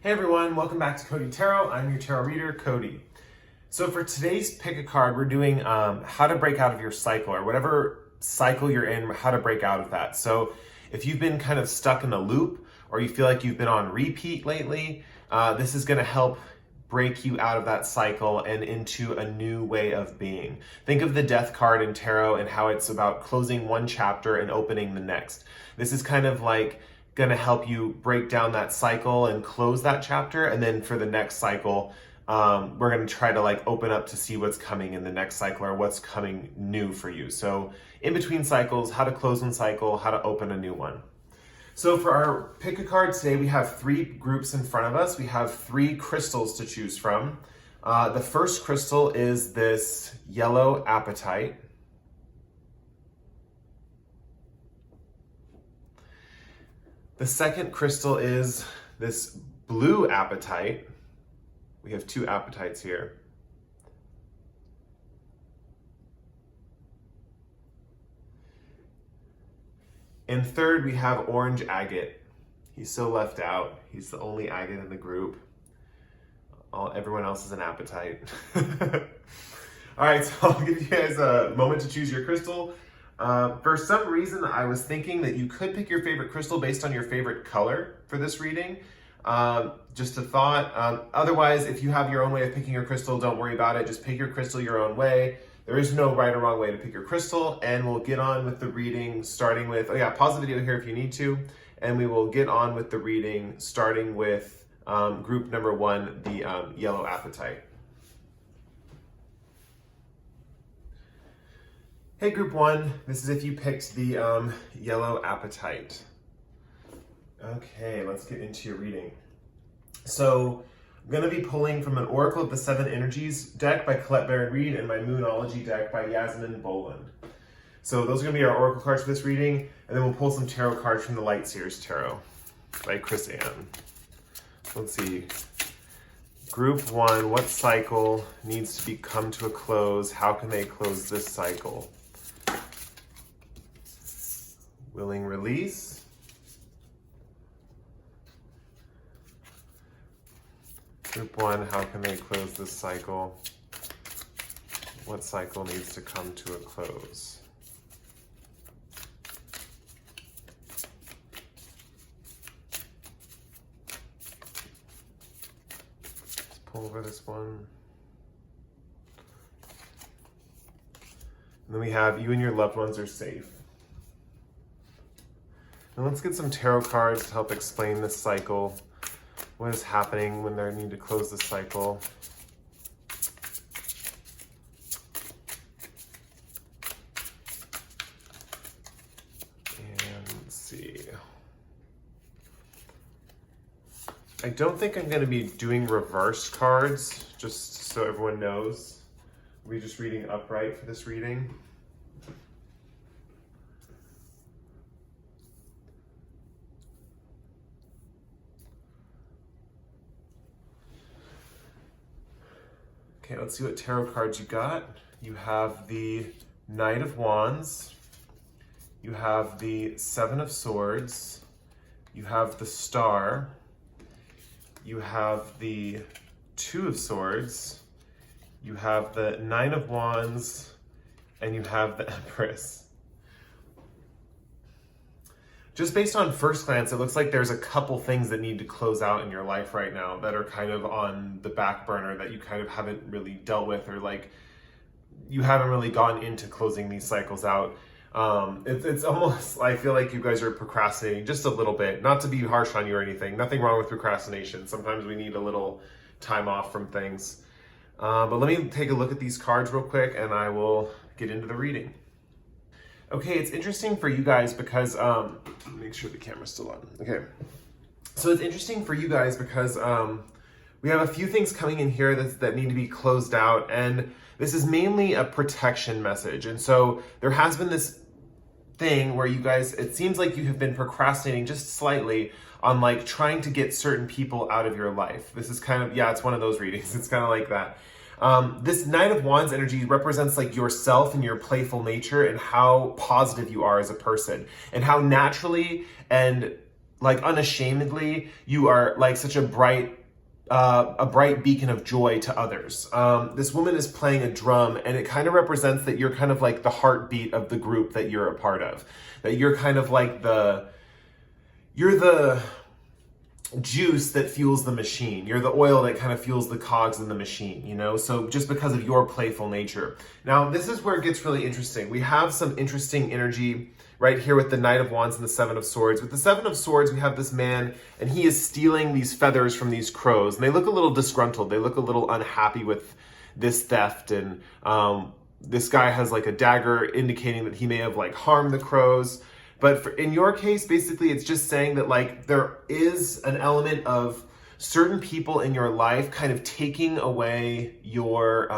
Hey everyone, welcome back to Cody Tarot. I'm your tarot reader, Cody. So for today's pick a card, we're doing how to break out of your cycle, or whatever cycle you're in, how to break out of that. So if you've been kind of stuck in a loop, or you feel like you've been on repeat lately, this is going to help break you out of that cycle and into a new way of being. Think of the death card in tarot and how it's about closing one chapter and opening the next. This is kind of like going to help you break down that cycle and close that chapter, and then for the next cycle we're going to try to like open up to see what's coming in the next cycle or what's coming new for you. So in between cycles, how to close one cycle, how to open a new one. So for our pick a card today, we have three groups in front of us. We have three crystals to choose from. The first crystal is this yellow apatite. The second crystal is this blue apatite. We have two apatites here. And third, we have orange agate. He's so left out. He's the only agate in the group. Everyone else is an apatite. All right, so I'll give you guys a moment to choose your crystal. For some reason, I was thinking that you could pick your favorite crystal based on your favorite color for this reading. Just a thought. Otherwise, if you have your own way of picking your crystal, don't worry about it. Just pick your crystal your own way. There is no right or wrong way to pick your crystal, and we'll get on with the reading starting with, pause the video here if you need to, and we will get on with the reading starting with group number one, the yellow apatite. Hey, group one, this is if you picked the yellow apatite. Okay, let's get into your reading. So I'm going to be pulling from an Oracle of the Seven Energies deck by Colette Baron-Reid and my Moonology deck by Yasmin Boland. So those are going to be our Oracle cards for this reading, and then we'll pull some tarot cards from the Light Seers Tarot by Chris Ann. Let's see. Group one, what cycle needs to come to a close? How can they close this cycle? Willing release. Group one, how can they close this cycle? What cycle needs to come to a close? Let's pull over this one. And then we have you and your loved ones are safe. Now let's get some tarot cards to help explain this cycle. What is happening when they need to close the cycle? And let's see. I don't think I'm going to be doing reverse cards, just so everyone knows. We're just reading upright for this reading. Okay, let's see what tarot cards you got. You have the Knight of Wands. You have the Seven of Swords. You have the Star. You have the Two of Swords. You have the Nine of Wands. And you have the Empress. Just based on first glance, it looks like there's a couple things that need to close out in your life right now that are kind of on the back burner that you kind of haven't really dealt with, or like you haven't really gone into closing these cycles out. It's almost, I feel like you guys are procrastinating just a little bit. Not to be harsh on you or anything. Nothing wrong with procrastination. Sometimes we need a little time off from things. But let me take a look at these cards real quick and I will get into the reading. Okay, it's interesting for you guys because, make sure the camera's still on. Okay, so it's interesting for you guys because we have a few things coming in here that need to be closed out, and this is mainly a protection message. And so there has been this thing where you guys, it seems like you have been procrastinating just slightly on like trying to get certain people out of your life. This is kind of, it's one of those readings. It's kind of like that. This Knight of Wands energy represents like yourself and your playful nature and how positive you are as a person and how naturally and like unashamedly, you are like such a bright beacon of joy to others. This woman is playing a drum, and it kind of represents that you're kind of like the heartbeat of the group that you're a part of. That you're kind of like you're the juice that fuels the machine. You're the oil that kind of fuels the cogs in the machine, you know? So just because of your playful nature. Now, this is where it gets really interesting. We have some interesting energy right here with the Knight of Wands and the Seven of Swords. With the Seven of Swords, we have this man, and he is stealing these feathers from these crows. And they look a little disgruntled. They look a little unhappy with this theft. And this guy has like a dagger indicating that he may have like harmed the crows. But in your case, basically, it's just saying that like there is an element of certain people in your life kind of taking away your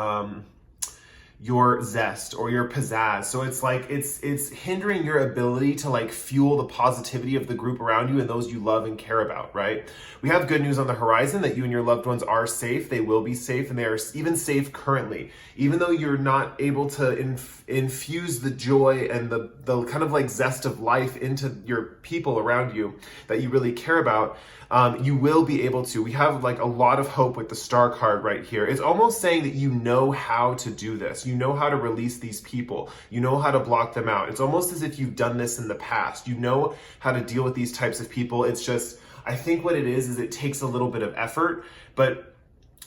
zest or your pizzazz. So it's like it's hindering your ability to like fuel the positivity of the group around you and those you love and care about, right? We have good news on the horizon that you and your loved ones are safe. They will be safe, and they are even safe currently. Even though you're not able to infuse the joy and the kind of like zest of life into your people around you that you really care about, you will be able to. We have like a lot of hope with the Star card right here. It's almost saying that you know how to do this. You know how to release these people. You know how to block them out. It's almost as if you've done this in the past. You know how to deal with these types of people. It's just, I think what it is it takes a little bit of effort, but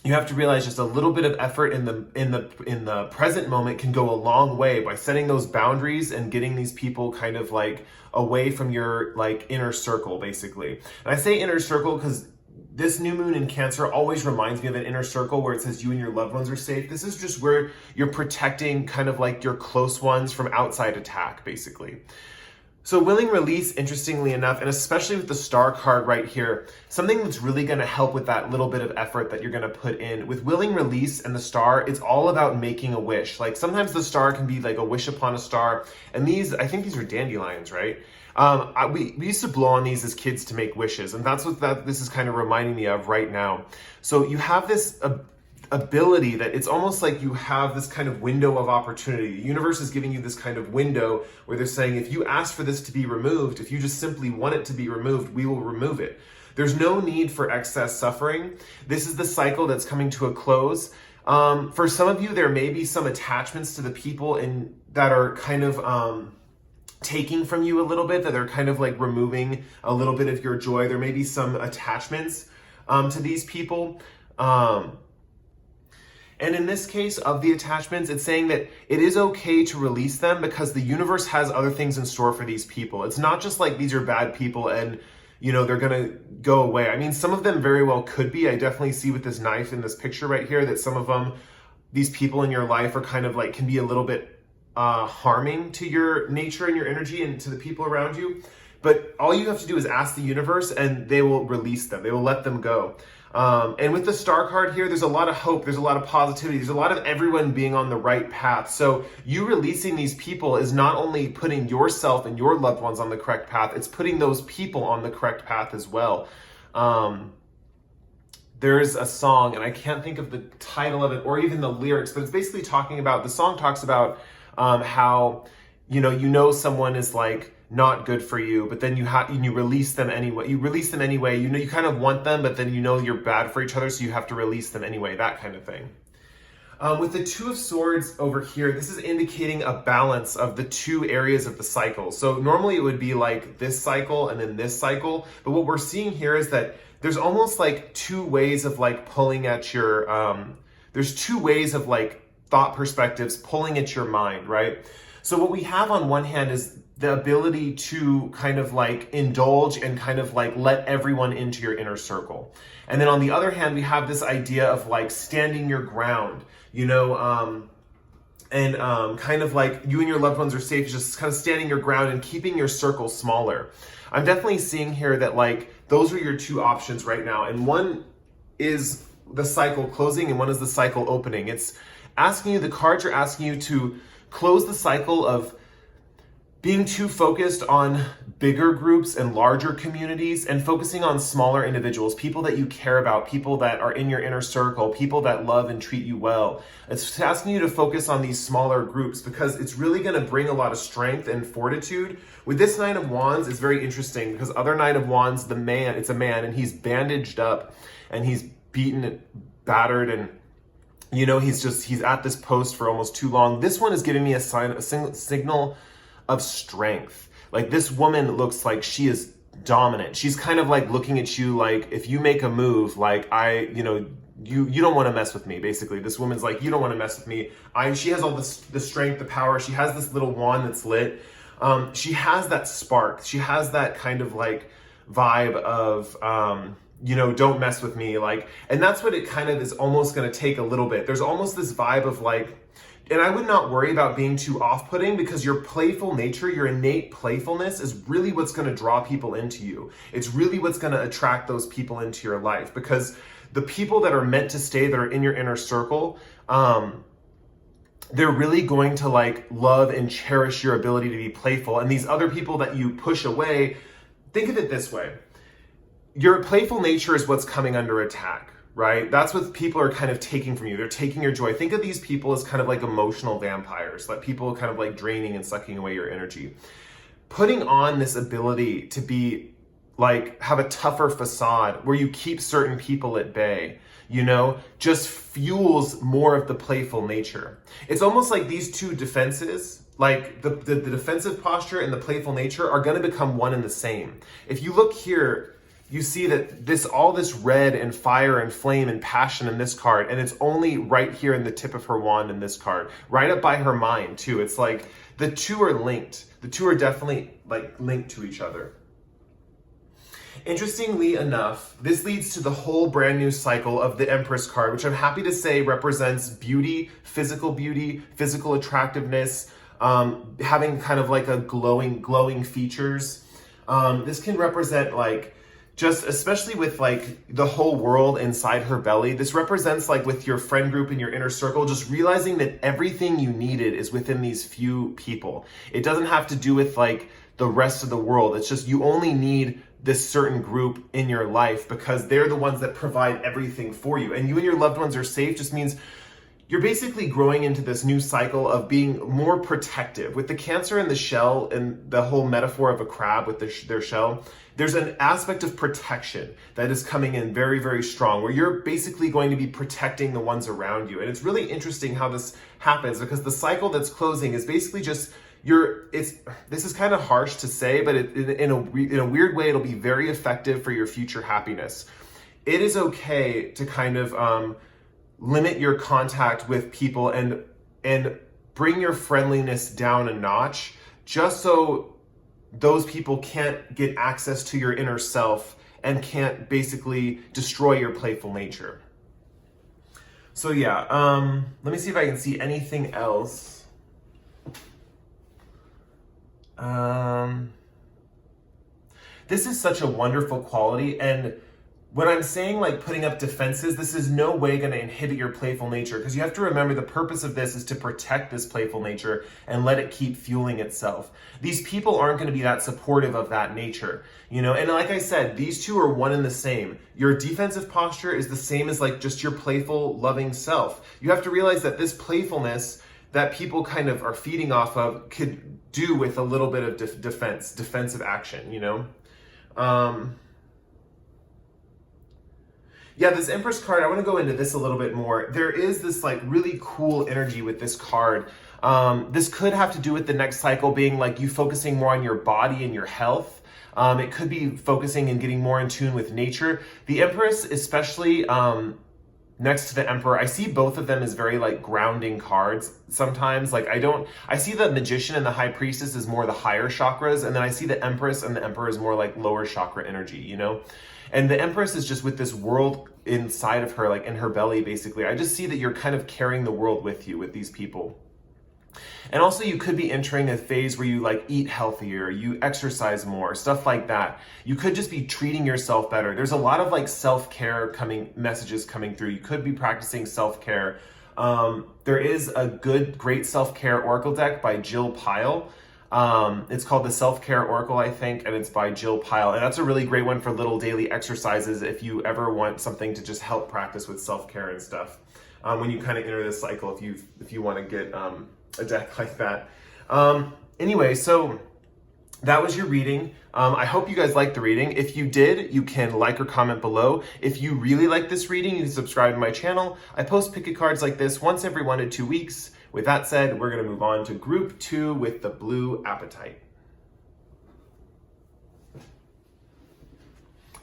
you have to realize just a little bit of effort in the present moment can go a long way by setting those boundaries and getting these people kind of like away from your like inner circle, basically. And I say inner circle because this new moon in Cancer always reminds me of an inner circle where it says you and your loved ones are safe. This is just where you're protecting kind of like your close ones from outside attack, basically. So willing release, interestingly enough, and especially with the Star card right here, something that's really going to help with that little bit of effort that you're going to put in. With willing release and the Star, it's all about making a wish. Like sometimes the Star can be like a wish upon a star. And these, I think these are dandelions, right? We used to blow on these as kids to make wishes. And that's what this is kind of reminding me of right now. So you have this ability that it's almost like you have this kind of window of opportunity. The universe is giving you this kind of window where they're saying, if you ask for this to be removed, if you just simply want it to be removed, we will remove it. There's no need for excess suffering. This is the cycle that's coming to a close. For some of you, there may be some attachments to the people that are kind of taking from you a little bit, that they're kind of like removing a little bit of your joy. There may be some attachments to these people. And in this case of the attachments, it's saying that it is okay to release them because the universe has other things in store for these people. It's not just like these are bad people and, you know, they're going to go away. I mean, some of them very well could be. I definitely see with this knife in this picture right here that some of them, these people in your life are kind of like, can be a little bit harming to your nature and your energy and to the people around you. But all you have to do is ask the universe and they will release them. They will let them go. And with the Star card here, there's a lot of hope. There's a lot of positivity. There's a lot of everyone being on the right path. So you releasing these people is not only putting yourself and your loved ones on the correct path, it's putting those people on the correct path as well. There's a song, and I can't think of the title of it or even the lyrics, but it's basically talking about, the song talks about how, you know someone is like not good for you, but then you release them anyway. You release them anyway. You know you kind of want them, but then you know you're bad for each other, so you have to release them anyway. That kind of thing. With the Two of Swords over here, this is indicating a balance of the two areas of the cycle. So normally it would be like this cycle and then this cycle, but what we're seeing here is that there's almost like two ways of like pulling at your. There's two ways of like thought perspectives pulling at your mind, right? So what we have on one hand is the ability to kind of like indulge and kind of like let everyone into your inner circle. And then on the other hand, we have this idea of like standing your ground, and kind of like you and your loved ones are safe, just kind of standing your ground and keeping your circle smaller. I'm definitely seeing here that like those are your two options right now. And one is the cycle closing and one is the cycle opening. It's asking you, the cards are asking you to close the cycle of being too focused on bigger groups and larger communities and focusing on smaller individuals, people that you care about, people that are in your inner circle, people that love and treat you well. It's asking you to focus on these smaller groups because it's really going to bring a lot of strength and fortitude. With this Knight of Wands, it's very interesting because other Knight of Wands, it's a man and he's bandaged up and he's beaten and battered and he's at this post for almost too long. This one is giving me a signal of strength. Like this woman looks like she is dominant. She's kind of like looking at you like, if you make a move, like you don't want to mess with me, basically. This woman's like, you don't want to mess with me. She has all the strength, the power. She has this little wand that's lit. She has that spark. She has that kind of like vibe of, don't mess with me. And that's what it kind of is almost going to take a little bit. There's almost this vibe of like, and I would not worry about being too off-putting because your playful nature, your innate playfulness is really what's going to draw people into you. It's really what's going to attract those people into your life because the people that are meant to stay, that are in your inner circle, they're really going to like love and cherish your ability to be playful. And these other people that you push away, think of it this way. Your playful nature is what's coming under attack. Right? That's what people are kind of taking from you. They're taking your joy. Think of these people as kind of like emotional vampires, like people kind of like draining and sucking away your energy. Putting on this ability to be like, have a tougher facade where you keep certain people at bay, just fuels more of the playful nature. It's almost like these two defenses, like the defensive posture and the playful nature are going to become one and the same. If you look here, you see that all this red and fire and flame and passion in this card, and it's only right here in the tip of her wand in this card, right up by her mind too. It's like the two are linked. The two are definitely like linked to each other. Interestingly enough, this leads to the whole brand new cycle of the Empress card, which I'm happy to say represents beauty, physical attractiveness, having kind of like a glowing features. This can represent like, just especially with like the whole world inside her belly. This represents like with your friend group and your inner circle, just realizing that everything you needed is within these few people. It doesn't have to do with like the rest of the world. It's just you only need this certain group in your life because they're the ones that provide everything for you. And you and your loved ones are safe just means you're basically growing into this new cycle of being more protective. With the Cancer and the shell and the whole metaphor of a crab with their shell, there's an aspect of protection that is coming in very, very strong, where you're basically going to be protecting the ones around you. And it's really interesting how this happens because the cycle that's closing is basically just this is kind of harsh to say, but in a weird way, it'll be very effective for your future happiness. It is okay to kind of limit your contact with people and bring your friendliness down a notch just so those people can't get access to your inner self and can't basically destroy your playful nature. So yeah, let me see if I can see anything else. This is such a wonderful quality, and when I'm saying like putting up defenses, this is no way going to inhibit your playful nature because you have to remember the purpose of this is to protect this playful nature and let it keep fueling itself. These people aren't going to be that supportive of that nature, and like I said, these two are one and the same. Your defensive posture is the same as like just your playful, loving self. You have to realize that this playfulness that people kind of are feeding off of could do with a little bit of defensive action, Yeah, this Empress card, I want to go into this a little bit more. There is this like really cool energy with this card. This could have to do with the next cycle being like you focusing more on your body and your health. It could be focusing and getting more in tune with nature. The Empress, especially next to the Emperor, I see both of them as very like grounding cards sometimes. Like I see the Magician and the High Priestess as more the higher chakras, and then I see the Empress and the Emperor as more like lower chakra energy, And the Empress is just with this world inside of her, like in her belly, basically. I just see that you're kind of carrying the world with you with these people. And also you could be entering a phase where you like eat healthier, you exercise more, stuff like that. You could just be treating yourself better. There's a lot of like self-care messages coming through. You could be practicing self-care. There is a great self-care oracle deck by Jill Pyle. It's called the Self-Care Oracle, I think, and it's by Jill Pyle. And that's a really great one for little daily exercises if you ever want something to just help practice with self-care and stuff. When you kind of enter this cycle, if you want to get a deck like that. Anyway, so that was your reading. I hope you guys liked the reading. If you did, you can like or comment below. If you really like this reading, you can subscribe to my channel. I post pick a cards like this once every 1 to 2 weeks. With that said, we're going to move on to group 2 with the blue Apatite.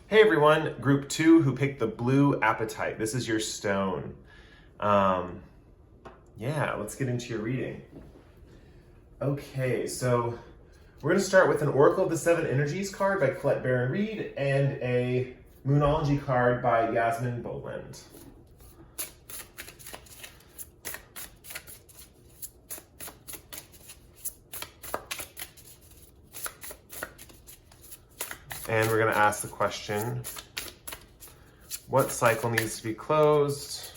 Hey everyone, group 2 who picked the blue Apatite. This is your stone. Yeah, let's get into your reading. Okay, so we're going to start with an Oracle of the Seven Energies card by Colette Baron Reed and a Moonology card by Yasmin Boland. And we're going to ask the question, what cycle needs to be closed?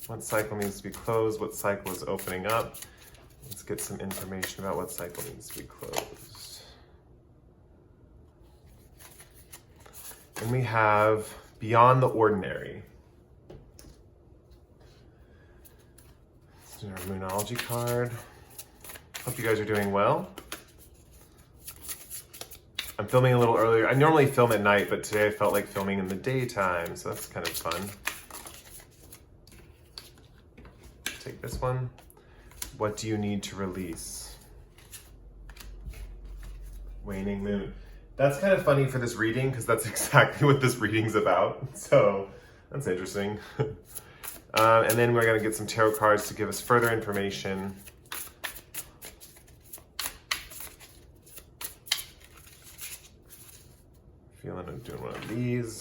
What cycle needs to be closed? What cycle is opening up? Let's get some information about what cycle needs to be closed. And we have Beyond the Ordinary. This is our Moonology card. Hope you guys are doing well. I'm filming a little earlier. I normally film at night, but today I felt like filming in the daytime, so that's kind of fun. Take this one. What do you need to release? Waning Moon. That's kind of funny for this reading because that's exactly what this reading's about. So that's interesting. And then we're going to get some tarot cards to give us further information. Feeling I'm doing one of these.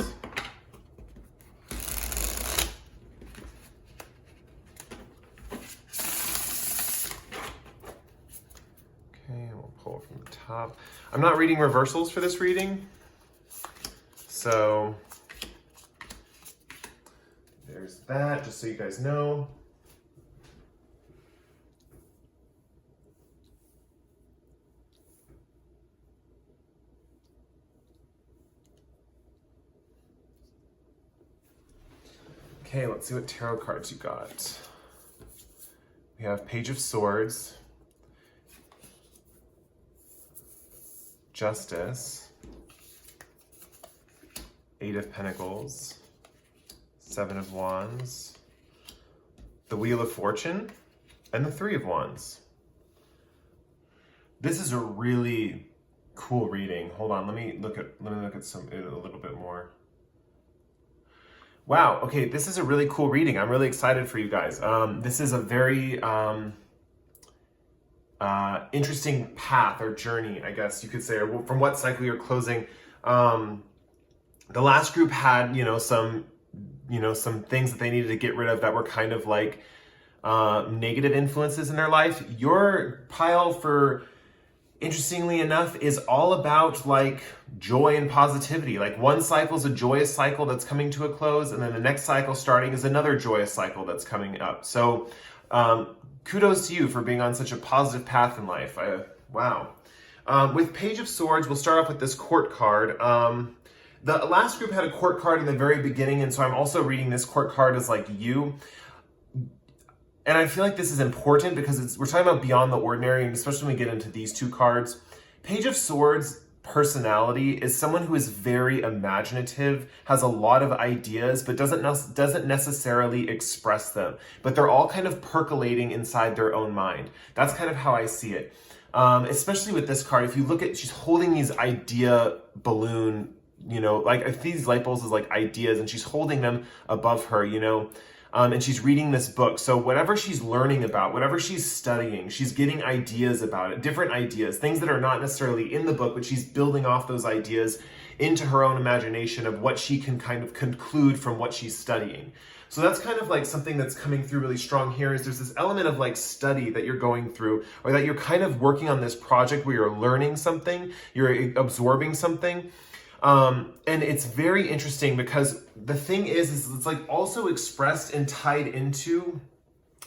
Okay, we'll pull from the top. I'm not reading reversals for this reading, so there's that, just so you guys know. Okay, let's see what tarot cards you got. We have Page of Swords, Justice, Eight of Pentacles, Seven of Wands, the Wheel of Fortune, and the Three of Wands. This is a really cool reading. Hold on, let me look at some a little bit more. Wow, okay, this is a really cool reading. I'm really excited for you guys. This is a very interesting path or journey, I guess you could say, or from what cycle you're closing. The last group had, some things that they needed to get rid of that were kind of like negative influences in their life. Your pile, for interestingly enough, is all about like joy and positivity. Like one cycle is a joyous cycle that's coming to a close, and then the next cycle starting is another joyous cycle that's coming up. So kudos to you for being on such a positive path in life. Wow. With Page of Swords, we'll start off with this Court card. The last group had a Court card in the very beginning, and so I'm also reading this Court card as like you. And I feel like this is important because we're talking about beyond the ordinary, and especially when we get into these two cards. Page of Swords personality is someone who is very imaginative, has a lot of ideas, but doesn't necessarily express them. But they're all kind of percolating inside their own mind. That's kind of how I see it. Especially with this card, if you look at, she's holding these idea balloon, like these light bulbs is like ideas, and she's holding them above her, and she's reading this book. So whatever she's learning about, whatever she's studying, she's getting ideas about it, different ideas, things that are not necessarily in the book, but she's building off those ideas into her own imagination of what she can kind of conclude from what she's studying. So that's kind of like something that's coming through really strong here, is there's this element of like study that you're going through, or that you're kind of working on this project where you're learning something, you're absorbing something. And it's very interesting because the thing is it's like also expressed and tied into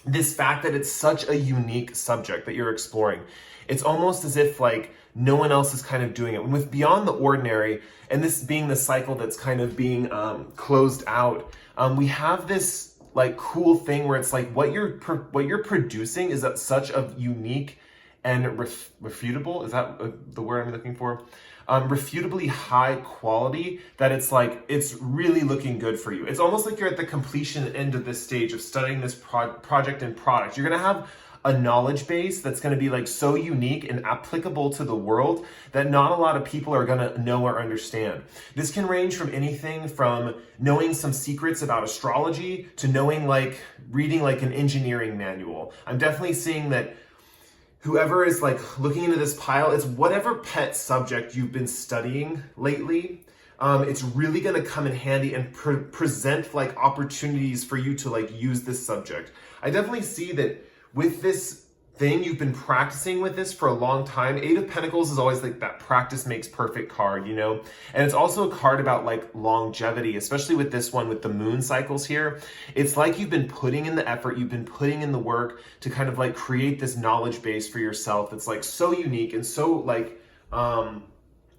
this fact that it's such a unique subject that you're exploring. It's almost as if like no one else is kind of doing it. And with Beyond the Ordinary, and this being the cycle that's kind of being closed out, we have this like cool thing where it's like what you're producing is such a unique and refutable, is that the word I'm looking for? Refutably high quality that it's like, it's really looking good for you. It's almost like you're at the completion end of this stage of studying this project and product. You're gonna have a knowledge base that's gonna be like so unique and applicable to the world that not a lot of people are gonna know or understand. This can range from anything from knowing some secrets about astrology to knowing like, reading like an engineering manual. I'm definitely seeing that whoever is like looking into this pile, it's whatever pet subject you've been studying lately. It's really going to come in handy and present like opportunities for you to like use this subject. I definitely see that with this thing, you've been practicing with this for a long time. Eight of Pentacles is always like that practice makes perfect card, you know? And it's also a card about like longevity, especially with this one with the moon cycles here. It's like you've been putting in the effort, you've been putting in the work to kind of like create this knowledge base for yourself that's like so unique and so like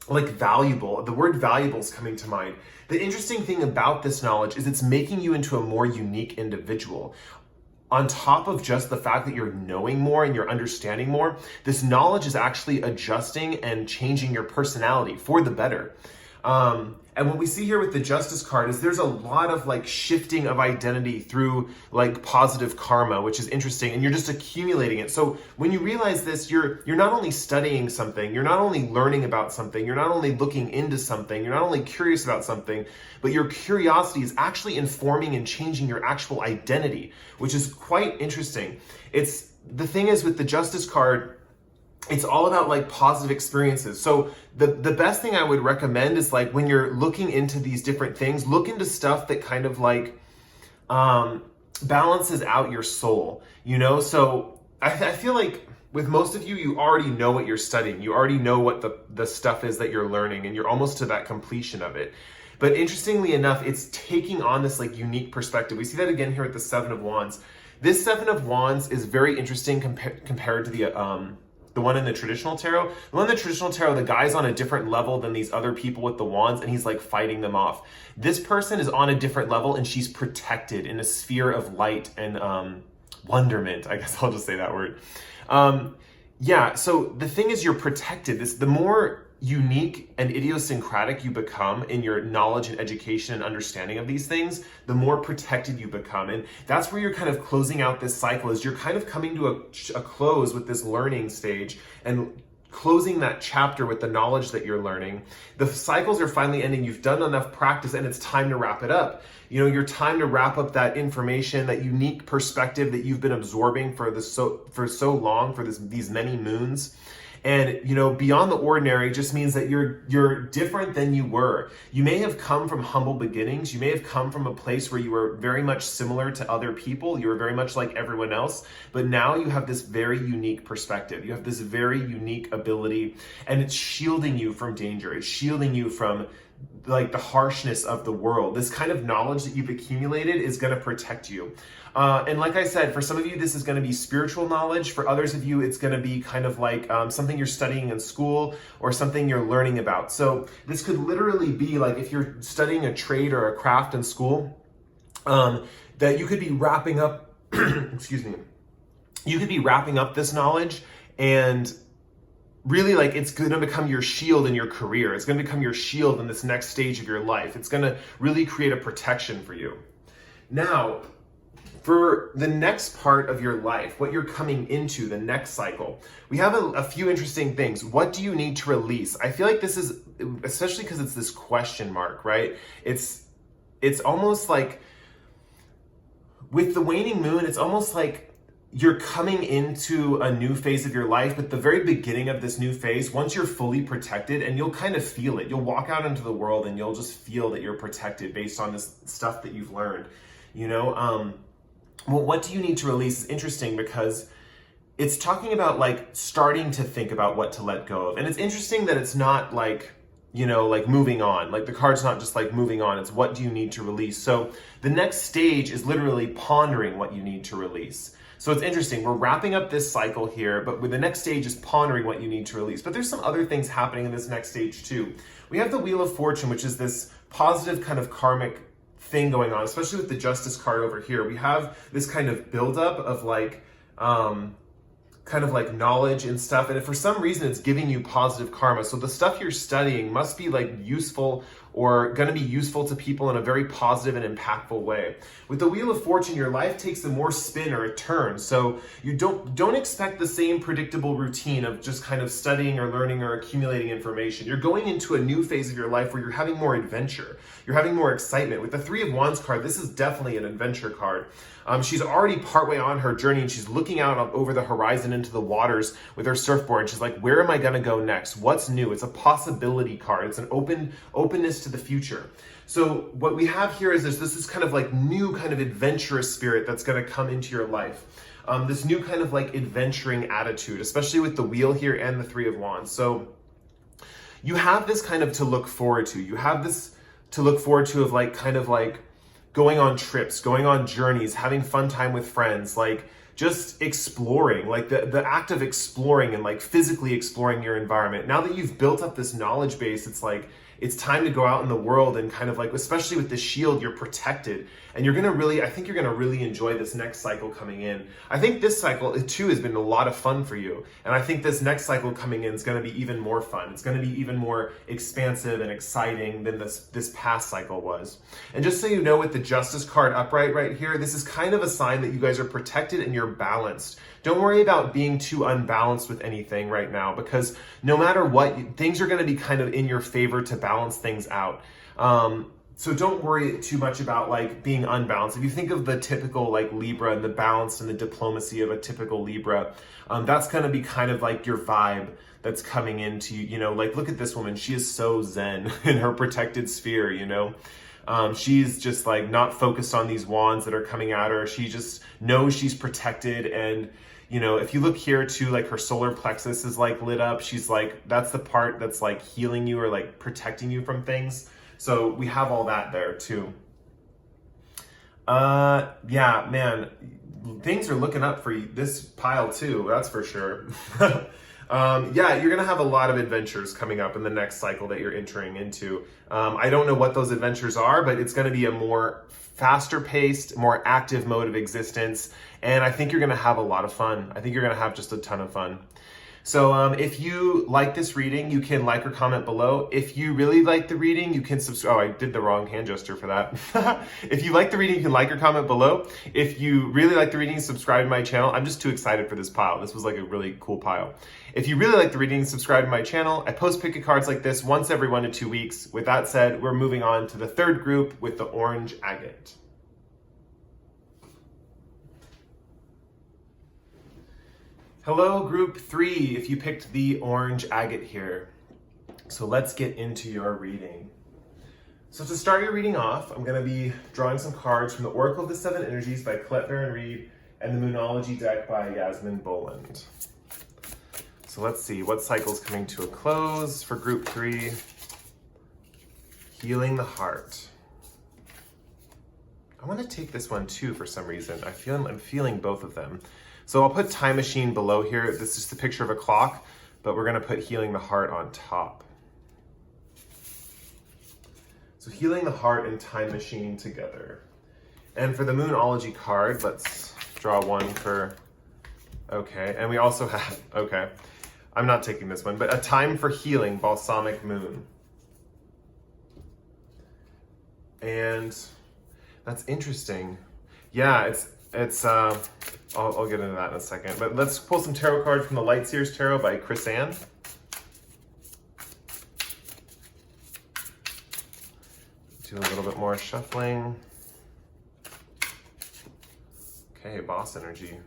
valuable. The word valuable is coming to mind. The interesting thing about this knowledge is it's making you into a more unique individual. On top of just the fact that you're knowing more and you're understanding more, this knowledge is actually adjusting and changing your personality for the better. And what we see here with the Justice card is there's a lot of like shifting of identity through like positive karma, which is interesting, and you're just accumulating it. So when you realize this, you're not only studying something, you're not only learning about something, you're not only looking into something, you're not only curious about something, but your curiosity is actually informing and changing your actual identity, which is quite interesting. The thing is with the Justice card, it's all about like positive experiences. So the best thing I would recommend is like when you're looking into these different things, look into stuff that kind of like balances out your soul, you know? So I feel like with most of you, you already know what you're studying. You already know what the stuff is that you're learning, and you're almost to that completion of it. But interestingly enough, it's taking on this like unique perspective. We see that again here with the Seven of Wands. This Seven of Wands is very interesting compared to the one in the traditional tarot. The one in the traditional tarot, the guy's on a different level than these other people with the wands, and he's like fighting them off. This person is on a different level, and she's protected in a sphere of light and wonderment. I guess I'll just say that word. Yeah, so the thing is, you're protected. The more unique and idiosyncratic you become in your knowledge and education and understanding of these things, the more protected you become. And that's where you're kind of closing out this cycle, is you're kind of coming to a close with this learning stage and closing that chapter with the knowledge that you're learning. The cycles are finally ending. You've done enough practice, and it's time to wrap it up. You know, your time to wrap up that information, that unique perspective that you've been absorbing for so long, for these many moons. And, you know, Beyond the Ordinary just means that you're different than you were. You may have come from humble beginnings. You may have come from a place where you were very much similar to other people. You were very much like everyone else. But now you have this very unique perspective. You have this very unique ability, and it's shielding you from danger. It's shielding you from like the harshness of the world. This kind of knowledge that you've accumulated is going to protect you. And like I said, for some of you, this is going to be spiritual knowledge. For others of you, it's going to be kind of like something you're studying in school or something you're learning about. So this could literally be like if you're studying a trade or a craft in school, that you could be wrapping up, excuse me, you could be wrapping up this knowledge, and really like it's going to become your shield in your career. It's going to become your shield in this next stage of your life. It's going to really create a protection for you. Now, for the next part of your life, what you're coming into, the next cycle, we have a few interesting things. What do you need to release? I feel like this is, especially because it's this question mark, right? It's almost like with the waning moon, it's almost like you're coming into a new phase of your life, but the very beginning of this new phase, once you're fully protected, and you'll kind of feel it. You'll walk out into the world and you'll just feel that you're protected based on this stuff that you've learned, you know? Well, what do you need to release is interesting because it's talking about like starting to think about what to let go of. And it's interesting that it's not like, you know, like moving on. Like the card's not just like moving on. It's what do you need to release. So the next stage is literally pondering what you need to release. So it's interesting. We're wrapping up this cycle here, but with the next stage is pondering what you need to release. But there's some other things happening in this next stage too. We have the Wheel of Fortune, which is this positive kind of karmic thing going on, especially with the Justice card over here. We have this kind of buildup of like, kind of like knowledge and stuff, and if for some reason it's giving you positive karma, so the stuff you're studying must be like useful or going to be useful to people in a very positive and impactful way. With the Wheel of Fortune, your life takes a more spin or a turn, so you don't expect the same predictable routine of just kind of studying or learning or accumulating information. You're going into a new phase of your life where you're having more adventure, you're having more excitement. With the Three of Wands card, this is definitely an adventure card. She's already partway on her journey, and she's looking out over the horizon into the waters with her surfboard, and she's like, where am I going to go next? What's new? It's a possibility card. It's an openness to the future. So what we have here is this is kind of like new kind of adventurous spirit that's going to come into your life. This new kind of like adventuring attitude, especially with the wheel here and the Three of Wands. So you have this kind of to look forward to. You have this to look forward to of like kind of like going on trips, going on journeys, having fun time with friends, like just exploring, like the act of exploring and like physically exploring your environment. Now that you've built up this knowledge base, it's like, it's time to go out in the world and kind of like, especially with the shield, you're protected. And you're going to really, I think you're going to really enjoy this next cycle coming in. I think this cycle too has been a lot of fun for you. And I think this next cycle coming in is going to be even more fun. It's going to be even more expansive and exciting than this past cycle was. And just so you know, with the Justice card upright right here, this is kind of a sign that you guys are protected and you're balanced. Don't worry about being too unbalanced with anything right now, because no matter what, things are going to be kind of in your favor to balance things out. So don't worry too much about like being unbalanced. If you think of the typical like Libra and the balance and the diplomacy of a typical Libra, that's going to be kind of like your vibe that's coming into, you know, like look at this woman. She is so zen in her protected sphere, you know. She's just like not focused on these wands that are coming at her. She just knows she's protected. And you know, if you look here too, like her solar plexus is like lit up. She's like, that's the part that's like healing you or like protecting you from things. So we have all that there too. Yeah, man, things are looking up for this pile too. That's for sure. Yeah, you're going to have a lot of adventures coming up in the next cycle that you're entering into. I don't know what those adventures are, but it's going to be a more faster paced, more active mode of existence. And I think you're going to have a lot of fun. I think you're going to have just a ton of fun. So if you like this reading, you can like or comment below. If you really like the reading, you can subscribe. Oh, I did the wrong hand gesture for that. If you like the reading, you can like or comment below. If you really like the reading, subscribe to my channel. I'm just too excited for this pile. This was like a really cool pile. If you really like the reading, subscribe to my channel. I post pick a cards like this once every 1 to 2 weeks. With that said, we're moving on to the third group with the orange agate. Hello, group 3, if you picked the orange agate here. So let's get into your reading. So to start your reading off, I'm going to be drawing some cards from the Oracle of the Seven Energies by Colette Baron Reed and the Moonology deck by Yasmin Boland. So let's see, what cycle's coming to a close for group 3? Healing the heart. I want to take this one too for some reason. I'm feeling both of them. So I'll put Time Machine below here. This is just a picture of a clock, but we're going to put Healing the Heart on top. So Healing the Heart and Time Machine together. And for the Moonology card, let's draw one for, okay. And we also have, okay, I'm not taking this one, but A Time for Healing, Balsamic Moon. And that's interesting. Yeah, I'll get into that in a second, but let's pull some tarot cards from the Light Seers Tarot by Chris Ann. Do a little bit more shuffling. Okay, boss energy.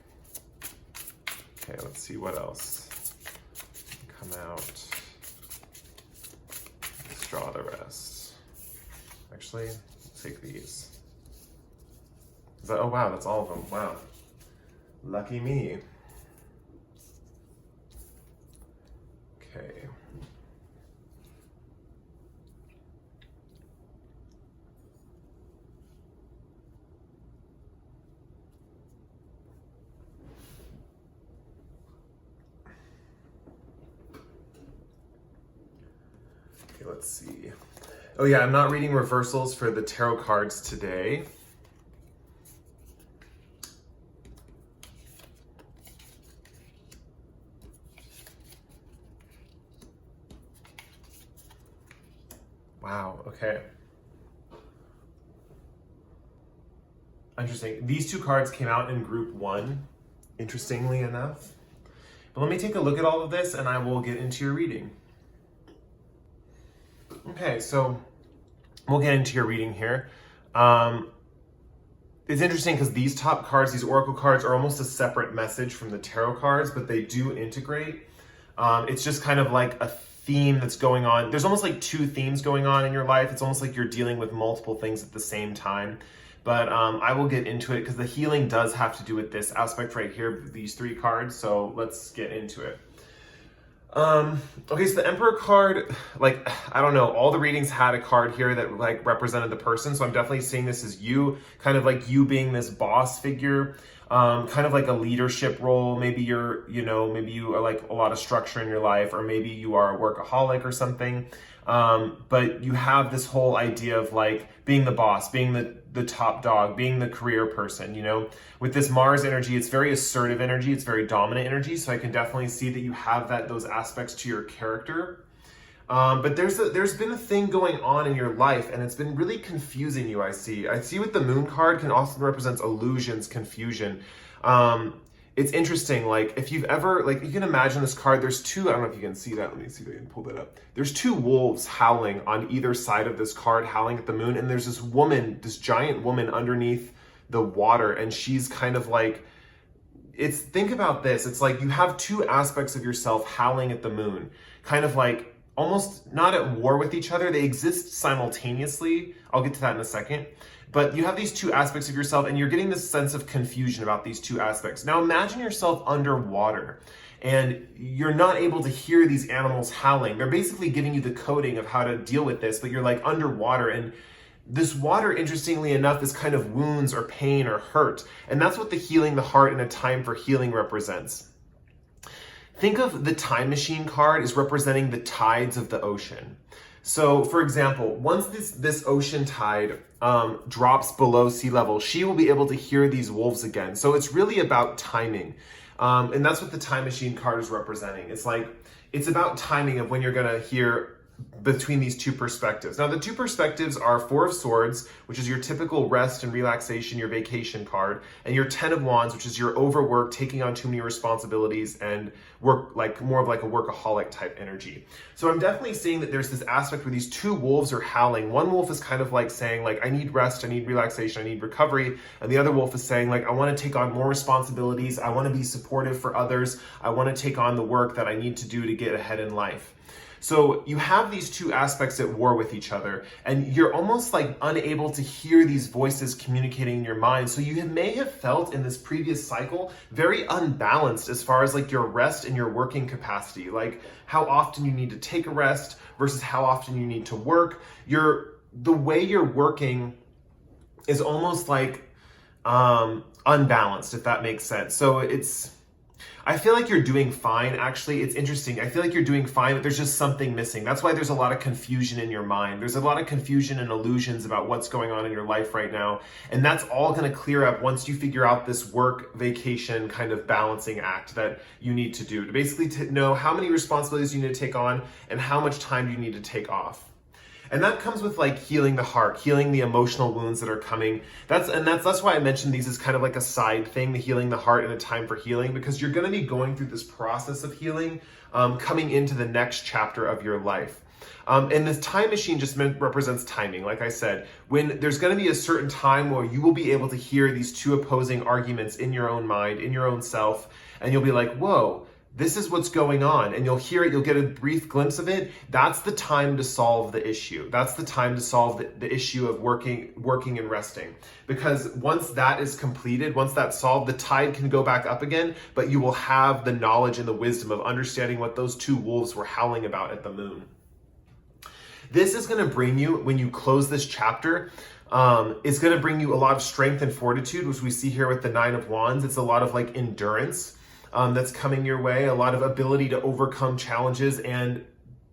Okay, let's see what else. Come out. Let's draw the rest. Actually, let's take these. Is that, oh wow, that's all of them. Wow. Lucky me. Okay. Okay, let's see. Oh yeah, I'm not reading reversals for the tarot cards today. Wow, okay. Interesting. These two cards came out in group 1, interestingly enough. But let me take a look at all of this and I will get into your reading. Okay, so we'll get into your reading here. It's interesting because these top cards, these oracle cards, are almost a separate message from the tarot cards, but they do integrate. It's just kind of like a theme that's going on. There's almost like 2 themes going on in your life. It's almost like you're dealing with multiple things at the same time. But I will get into it because the healing does have to do with this aspect right here, these 3 cards. So let's get into it. Okay, so the Emperor card, like, I don't know, all the readings had a card here that like represented the person. So I'm definitely seeing this as you, kind of like you being this boss figure, kind of like a leadership role. Maybe you're, maybe you are like a lot of structure in your life, or maybe you are a workaholic or something. But you have this whole idea of like being the boss, being the top dog, being the career person, with this Mars energy, it's very assertive energy. It's very dominant energy. So I can definitely see that you have those aspects to your character. But there's been a thing going on in your life and it's been really confusing you. I see with the Moon card can often represents illusions, confusion. It's interesting, like if you've ever, like you can imagine this card, there's 2, I don't know if you can see that, let me see if I can pull that up. There's 2 wolves howling on either side of this card, howling at the moon, and there's this woman, this giant woman underneath the water, and she's kind of like, think about this, it's like you have 2 aspects of yourself howling at the moon, kind of like almost not at war with each other, they exist simultaneously, I'll get to that in a second. But you have these 2 aspects of yourself and you're getting this sense of confusion about these 2 aspects. Now imagine yourself underwater and you're not able to hear these animals howling. They're basically giving you the coding of how to deal with this, but you're like underwater, and this water, interestingly enough, is kind of wounds or pain or hurt. And that's what the healing the heart in a time for healing represents. Think of the time machine card as representing the tides of the ocean. So, for example, once this ocean tide drops below sea level, she will be able to hear these wolves again. So it's really about timing. And that's what the time machine card is representing. It's like, it's about timing of when you're going to hear between these 2 perspectives. Now, the 2 perspectives are 4 of Swords, which is your typical rest and relaxation, your vacation card, and your 10 of Wands, which is your overwork, taking on too many responsibilities and work, like more of like a workaholic type energy. So I'm definitely seeing that there's this aspect where these 2 wolves are howling. One wolf is kind of like saying like, I need rest, I need relaxation, I need recovery. And the other wolf is saying like, I want to take on more responsibilities. I want to be supportive for others. I want to take on the work that I need to do to get ahead in life. So you have these 2 aspects at war with each other, and you're almost like unable to hear these voices communicating in your mind. So you may have felt in this previous cycle very unbalanced as far as like your rest and your working capacity, like how often you need to take a rest versus how often you need to work. The way you're working is almost like unbalanced, if that makes sense. So I feel like you're doing fine, actually. It's interesting. I feel like you're doing fine, but there's just something missing. That's why there's a lot of confusion in your mind. There's a lot of confusion and illusions about what's going on in your life right now. And that's all going to clear up once you figure out this work, vacation kind of balancing act that you need to do to basically know how many responsibilities you need to take on and how much time you need to take off. And that comes with like healing the heart, healing the emotional wounds that are coming. That's why I mentioned these as kind of like a side thing, the healing the heart in a time for healing, because you're going to be going through this process of healing, coming into the next chapter of your life. And this time machine just represents timing. Like I said, when there's going to be a certain time where you will be able to hear these 2 opposing arguments in your own mind, in your own self, and you'll be like, whoa, this is what's going on, and you'll hear it, you'll get a brief glimpse of it. That's the time to solve the issue. That's the time to solve the issue of working and resting. Because once that is completed, once that's solved, the tide can go back up again, but you will have the knowledge and the wisdom of understanding what those 2 wolves were howling about at the moon. This is going to bring you, when you close this chapter, it's going to bring you a lot of strength and fortitude, which we see here with the 9 of Wands. It's a lot of like endurance. That's coming your way, a lot of ability to overcome challenges and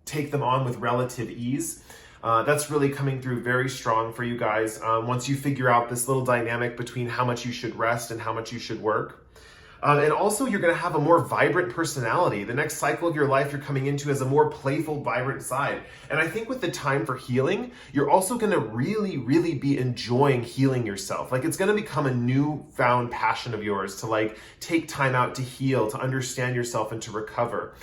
take them on with relative ease. That's really coming through very strong for you guys once you figure out this little dynamic between how much you should rest and how much you should work. And also, you're going to have a more vibrant personality. The next cycle of your life you're coming into is a more playful, vibrant side. And I think with the time for healing, you're also going to really, really be enjoying healing yourself. Like, it's going to become a newfound passion of yours to like take time out to heal, to understand yourself, and to recover.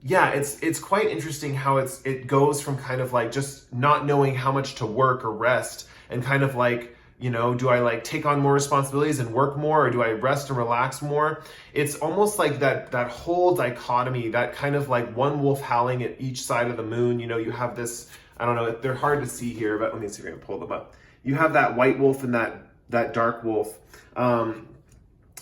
Yeah, it's quite interesting how it goes from kind of like just not knowing how much to work or rest, and kind of like, you know, do I like take on more responsibilities and work more, or do I rest and relax more? It's almost like that whole dichotomy, that kind of like one wolf howling at each side of the moon. You know, you have this, I don't know, they're hard to see here, but let me see if I can pull them up. You have that white wolf and that dark wolf, and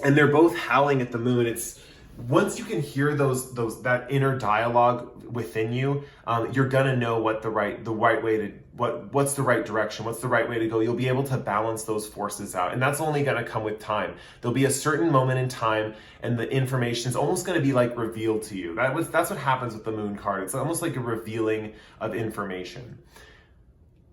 they're both howling at the moon. It's once you can hear that inner dialogue within you, you're gonna know what the right way to what's the right direction, what's the right way to go. You'll be able to balance those forces out, and that's only gonna come with time. There'll be a certain moment in time, and the information is almost gonna be like revealed to you. That's what happens with the moon card. It's almost like a revealing of information.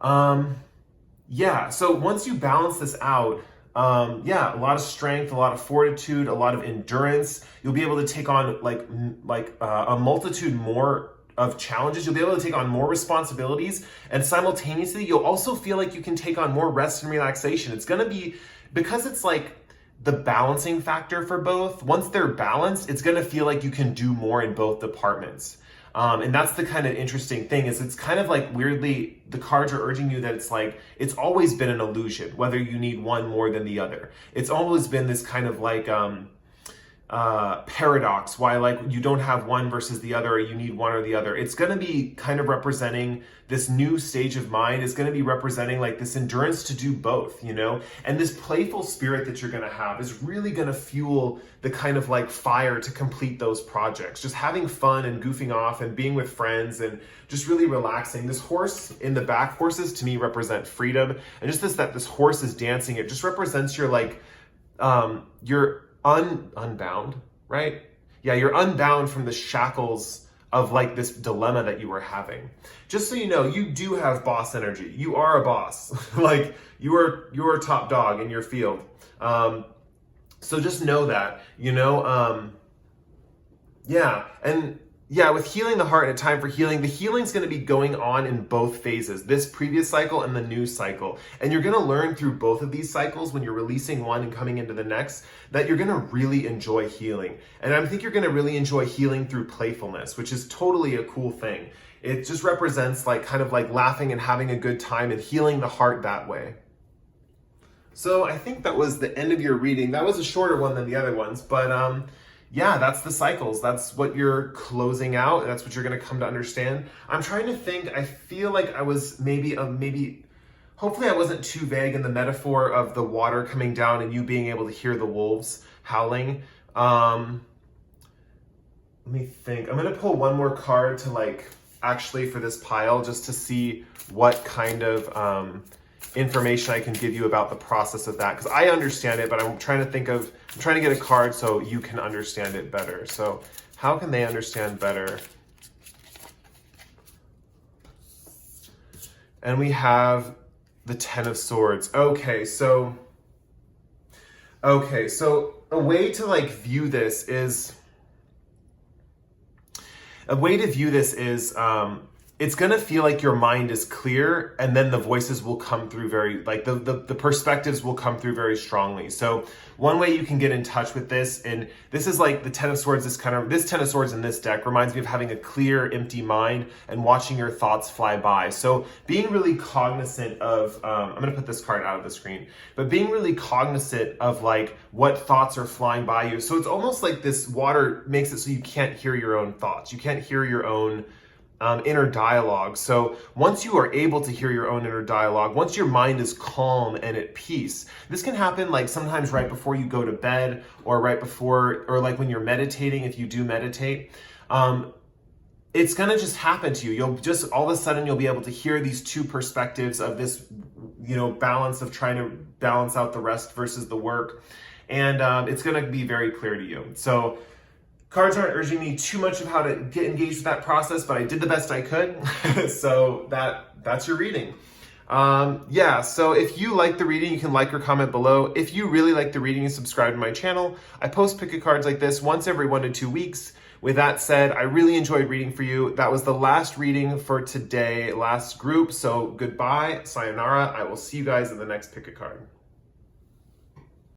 Yeah. So once you balance this out. Yeah, a lot of strength, a lot of fortitude, a lot of endurance. You'll be able to take on a multitude more of challenges. You'll be able to take on more responsibilities, and simultaneously, you'll also feel like you can take on more rest and relaxation. It's going to be, because it's like the balancing factor for both. Once they're balanced, it's going to feel like you can do more in both departments. And that's the kind of interesting thing, is it's kind of like weirdly, the cards are urging you that it's like, it's always been an illusion, whether you need one more than the other. It's always been this kind of like paradox, why like you don't have one versus the other, or you need one or the other. It's going to be kind of representing this new stage of mind. Is going to be representing like this endurance to do both, you know, and this playful spirit that you're going to have is really going to fuel the kind of like fire to complete those projects. Just having fun and goofing off and being with friends and just really relaxing. This horse in the back, horses to me represent freedom, and just this horse is dancing. It just represents your like your unbound, right? Yeah, you're unbound from the shackles of like this dilemma that you were having. Just so you know, you do have boss energy. You are a boss. Like you're a top dog in your field. So just know that, you know, yeah. And yeah, with healing the heart and a time for healing, the healing's going to be going on in both phases, this previous cycle and the new cycle. And you're going to learn through both of these cycles, when you're releasing one and coming into the next, that you're going to really enjoy healing. And I think you're going to really enjoy healing through playfulness, which is totally a cool thing. It just represents like kind of like laughing and having a good time and healing the heart that way. So I think that was the end of your reading. That was a shorter one than the other ones, but yeah, that's the cycles. That's what you're closing out. That's what you're going to come to understand. I'm trying to think. I feel like I was maybe, hopefully I wasn't too vague in the metaphor of the water coming down and you being able to hear the wolves howling. Let me think. I'm going to pull one more card to like, actually for this pile, just to see what kind of information I can give you about the process of that, because I understand it, but I'm trying to get a card so you can understand it better. So how can they understand better? And we have the Ten of Swords. Okay, so a way to like view this is it's going to feel like your mind is clear, and then the voices will come through the perspectives will come through very strongly. So one way you can get in touch with this, and this is like the Ten of Swords, this Ten of Swords in this deck reminds me of having a clear, empty mind and watching your thoughts fly by. So being really cognizant of, I'm going to put this card out of the screen, but being really cognizant of like what thoughts are flying by you. So it's almost like this water makes it so you can't hear your own thoughts. You can't hear your own inner dialogue. So once you are able to hear your own inner dialogue, once your mind is calm and at peace, this can happen like sometimes right before you go to bed, or right before, or like when you're meditating, if you do meditate, it's going to just happen to you. You'll just, all of a sudden you'll be able to hear these two perspectives of this, you know, balance of trying to balance out the rest versus the work. And it's going to be very clear to you. So Cards aren't urging me too much of how to get engaged with that process, but I did the best I could. So that's your reading. Yeah, so if you like the reading, you can like or comment below. If you really like the reading, subscribe to my channel. I post pick a cards like this once every 1 to 2 weeks. With that said, I really enjoyed reading for you. That was the last reading for today, last group. So goodbye, sayonara. I will see you guys in the next pick a card.